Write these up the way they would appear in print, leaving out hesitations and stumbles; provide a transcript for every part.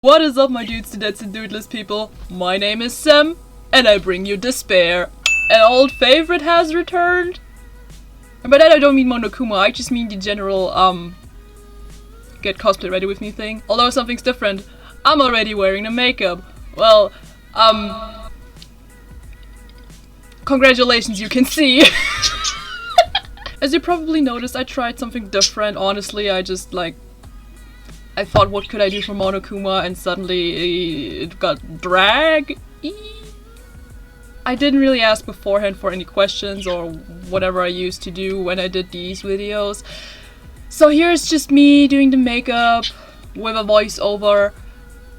What is up, my dudes, dudettes, and dudeless people? My name is Sam, and I bring you despair. An old favorite has returned. And by that I don't mean Monokuma, I just mean the general, get cosplay ready with me thing. Although something's different. I'm already wearing the makeup. Well, congratulations, you can see. As you probably noticed, I tried something different. Honestly, I thought, what could I do for Monokuma, and suddenly it got drag. I didn't really ask beforehand for any questions or whatever I used to do when I did these videos. So here's just me doing the makeup with a voiceover.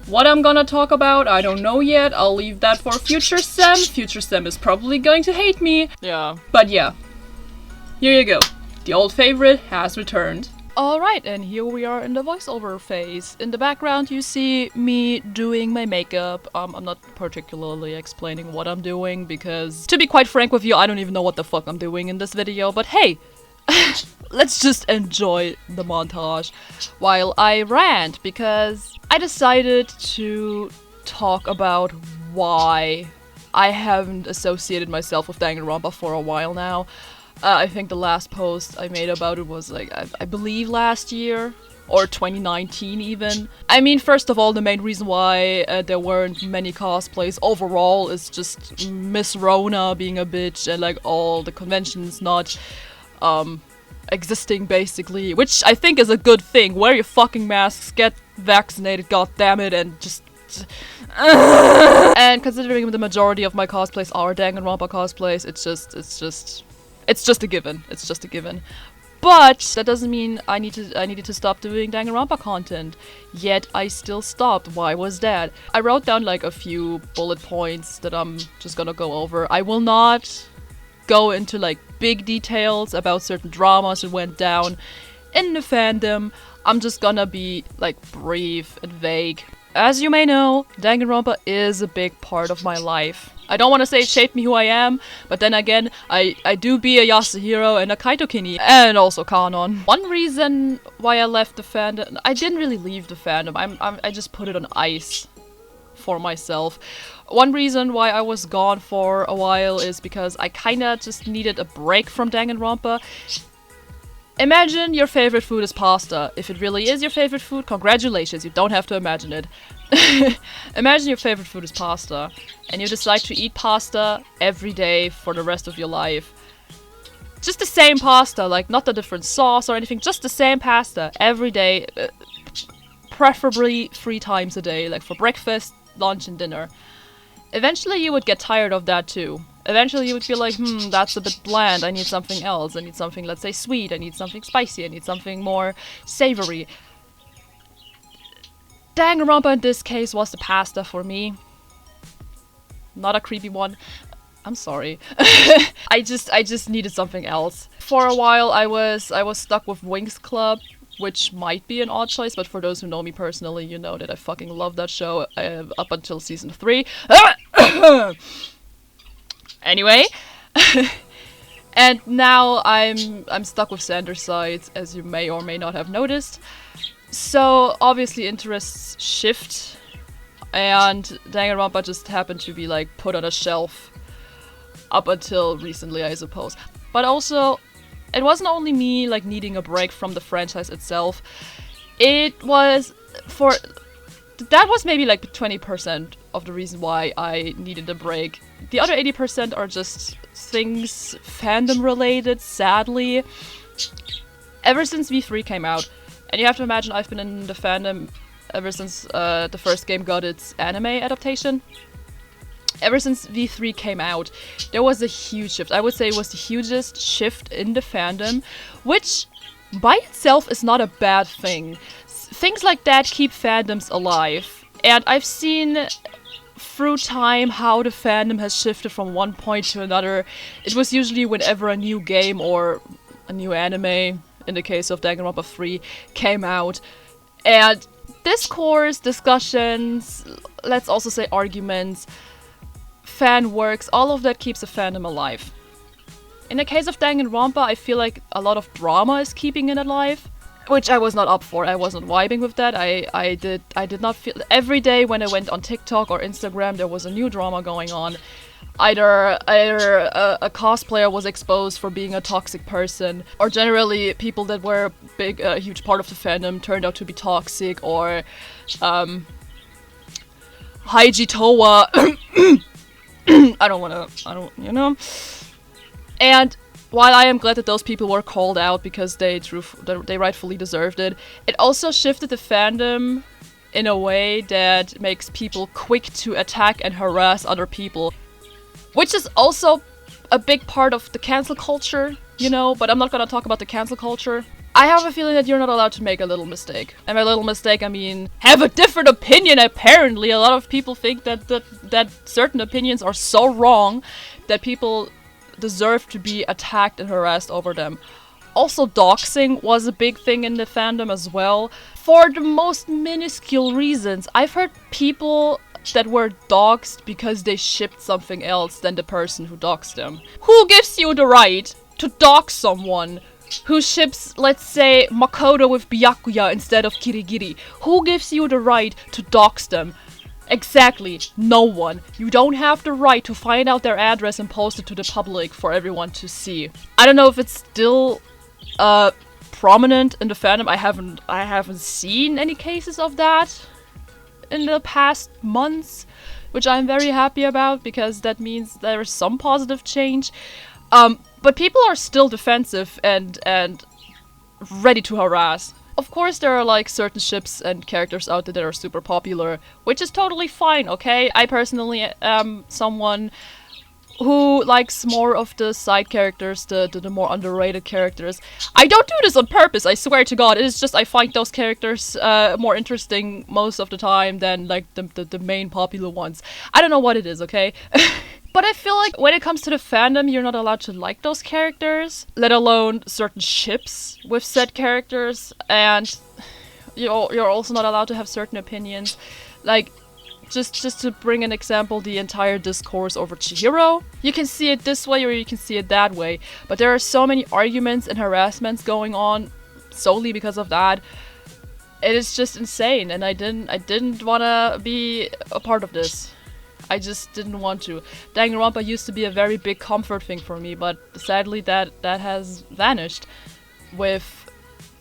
What I'm gonna talk about, I don't know yet. I'll leave that for future Sam. Future Sam is probably going to hate me. Yeah. But yeah. Here you go. The old favorite has returned. Alright, and here we are in the voiceover phase. In the background you see me doing my makeup. I'm not particularly explaining what I'm doing because, to be quite frank with you, I don't even know what the fuck I'm doing in this video, but hey! Let's just enjoy the montage while I rant, because I decided to talk about why I haven't associated myself with Danganronpa for a while now. I think the last post I made about it was like, I believe last year, or 2019 even. I mean, first of all, the main reason why there weren't many cosplays overall is just Miss Rona being a bitch and like all the conventions not existing basically, which I think is a good thing. Wear your fucking masks, get vaccinated, goddammit, and just... And considering the majority of my cosplays are Danganronpa cosplays, it's just a given. It's just a given. But that doesn't mean I needed to stop doing Danganronpa content. Yet I still stopped. Why was that? I wrote down like a few bullet points that I'm just gonna go over. I will not go into like big details about certain dramas that went down in the fandom. I'm just gonna be like brief and vague. As you may know, Danganronpa is a big part of my life. I don't want to say it shaped me who I am, but then again, I do be a Yasuhiro and a Kaito-kini, and also Kanon. One reason why I left the fandom, I didn't really leave the fandom, I just put it on ice for myself. One reason why I was gone for a while is because I kinda just needed a break from Danganronpa. Imagine your favorite food is pasta. If it really is your favorite food, congratulations, you don't have to imagine it. Imagine your favorite food is pasta, and you decide to eat pasta every day for the rest of your life. Just the same pasta, like not a different sauce or anything, just the same pasta every day, preferably 3 times a day, like for breakfast, lunch, and dinner. Eventually you would get tired of that too. Eventually you would feel like, that's a bit bland, I need something else, I need something, let's say, sweet, I need something spicy, I need something more savory. Danganronpa in this case was the pasta for me. Not a creepy one. I'm sorry. I just needed something else. For a while I was stuck with Winx Club, which might be an odd choice, but for those who know me personally, you know that I fucking love that show up until season 3. Anyway, and now I'm stuck with Sandersides, as you may or may not have noticed. So obviously interests shift, and Danganronpa just happened to be like put on a shelf up until recently, I suppose. But also, it wasn't only me like needing a break from the franchise itself. It was that was maybe like 20% of the reason why I needed a break. The other 80% are just things fandom related, sadly. Ever since V3 came out, and you have to imagine I've been in the fandom ever since the first game got its anime adaptation. Ever since V3 came out, there was a huge shift. I would say it was the hugest shift in the fandom, which by itself is not a bad thing. Things like that keep fandoms alive, and I've seen through time how the fandom has shifted from one point to another. It was usually whenever a new game or a new anime, in the case of Danganronpa 3, came out, and discourse, discussions, let's also say arguments, fan works, all of that keeps a fandom alive. In the case of Danganronpa, I feel like a lot of drama is keeping it alive. which I was not up for. I wasn't vibing with that. I did not feel... Every day when I went on TikTok or Instagram, there was a new drama going on. Either a cosplayer was exposed for being a toxic person, or generally people that were a huge part of the fandom turned out to be toxic, or Haiji Towa. you know. And while I am glad that those people were called out because they rightfully deserved it, it also shifted the fandom in a way that makes people quick to attack and harass other people. Which is also a big part of the cancel culture, you know, but I'm not gonna talk about the cancel culture. I have a feeling that you're not allowed to make a little mistake. And by little mistake, I mean, have a different opinion, apparently. A lot of people think that certain opinions are so wrong that people deserve to be attacked and harassed over them. Also, doxing was a big thing in the fandom as well. For the most minuscule reasons. I've heard people that were doxed because they shipped something else than the person who doxed them. Who gives you the right to dox someone who ships, let's say, Makoto with Byakuya instead of Kirigiri? Who gives you the right to dox them? Exactly, no one. You don't have the right to find out their address and post it to the public for everyone to see. I don't know if it's still prominent in the fandom. I haven't seen any cases of that in the past months, which I'm very happy about because that means there is some positive change. But people are still defensive and ready to harass. Of course, there are like certain ships and characters out there that are super popular, which is totally fine, okay? I personally am someone who likes more of the side characters, the more underrated characters. I don't do this on purpose, I swear to God. It is just I find those characters more interesting most of the time than like the main popular ones. I don't know what it is, okay? But I feel like when it comes to the fandom, you're not allowed to like those characters, let alone certain ships with said characters, and you're also not allowed to have certain opinions. Like, just to bring an example, the entire discourse over Chihiro. You can see it this way or you can see it that way, but there are so many arguments and harassments going on solely because of that. It is just insane, and I didn't want to be a part of this. I just didn't want to. Danganronpa used to be a very big comfort thing for me, but sadly that has vanished with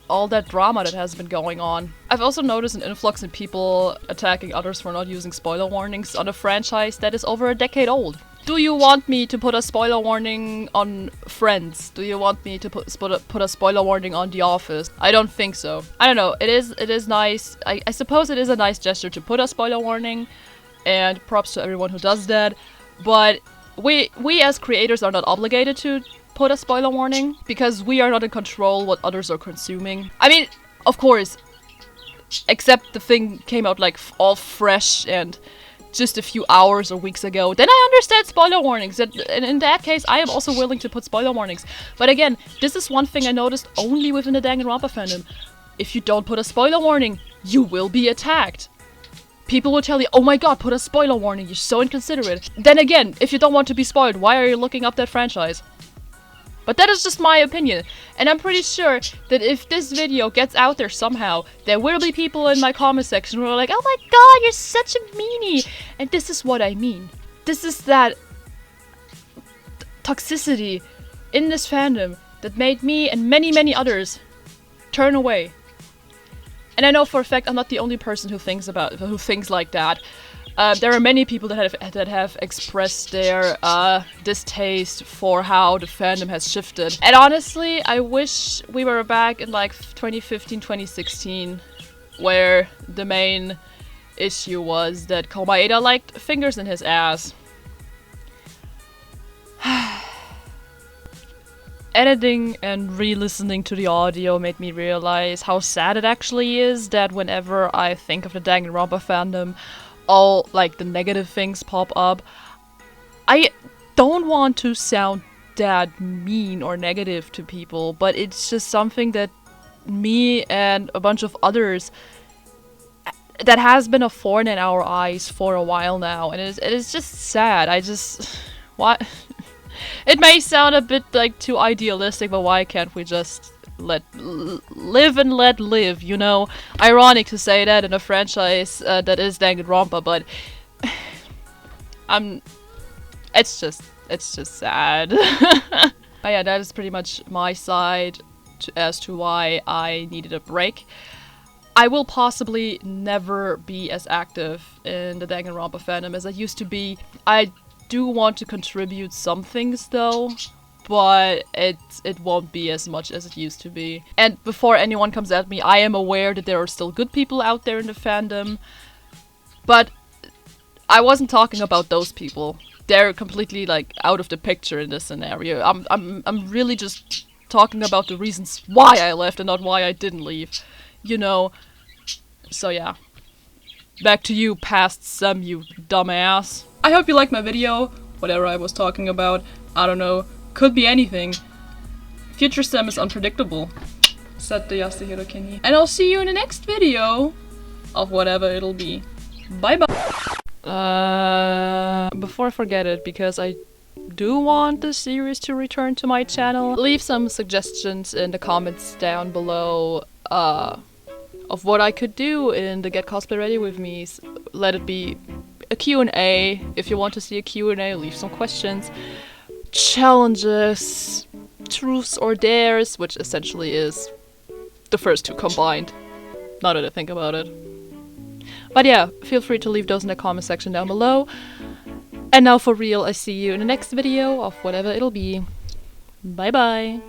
all that drama that has been going on. I've also noticed an influx in people attacking others for not using spoiler warnings on a franchise that is over a decade old. Do you want me to put a spoiler warning on Friends? Do you want me to put a spoiler warning on The Office? I don't think so. I don't know. It is nice. I suppose it is a nice gesture to put a spoiler warning, and props to everyone who does that. But we as creators are not obligated to put a spoiler warning because we are not in control what others are consuming. I mean, of course, except the thing came out like all fresh and just a few hours or weeks ago, then I understand spoiler warnings. And in that case, I am also willing to put spoiler warnings. But again, this is one thing I noticed only within the Danganronpa fandom. If you don't put a spoiler warning, you will be attacked. People will tell you, oh my god, put a spoiler warning, you're so inconsiderate. Then again, if you don't want to be spoiled, why are you looking up that franchise? But that is just my opinion, and I'm pretty sure that if this video gets out there somehow, there will be people in my comment section who are like, oh my god, you're such a meanie! And this is what I mean. This is that toxicity in this fandom that made me and many others turn away. And I know for a fact I'm not the only person who thinks like that. There are many people that have expressed their distaste for how the fandom has shifted. And honestly, I wish we were back in like 2015, 2016, where the main issue was that Komaeda liked fingers in his ass. Editing and re-listening to the audio made me realize how sad it actually is that whenever I think of the Danganronpa fandom, all like the negative things pop up. I don't want to sound that mean or negative to people, but it's just something that me and a bunch of others that has been a thorn in our eyes for a while now, and it is just sad. What? It may sound a bit like too idealistic, but why can't we just live and let live, you know? Ironic to say that in a franchise that is Danganronpa, but it's just sad. But yeah, that is pretty much my side as to why I needed a break. I will possibly never be as active in the Danganronpa fandom as I used to be. I do want to contribute some things though, but it won't be as much as it used to be. And before anyone comes at me, I am aware that there are still good people out there in the fandom, but I wasn't talking about those people. They're completely like out of the picture in this scenario. I'm really just talking about the reasons why I left and not why I didn't leave, you know. So yeah, back to you, past Sam, you dumbass. I hope you liked my video. Whatever I was talking about, I don't know, could be anything. Future Sam is unpredictable, said the Yasuhiro Kenny. And I'll see you in the next video of whatever it'll be. Bye bye. Before I forget it, because I do want the series to return to my channel, leave some suggestions in the comments down below of what I could do in the Get Cosplay Ready With Me. Let it be a Q&A. If you want to see a Q&A, leave some questions. Challenges, truths or dares, which essentially is the first two combined, now that I think about it. But yeah, feel free to leave those in the comment section down below. And now for real, I see you in the next video of whatever it'll be. Bye bye!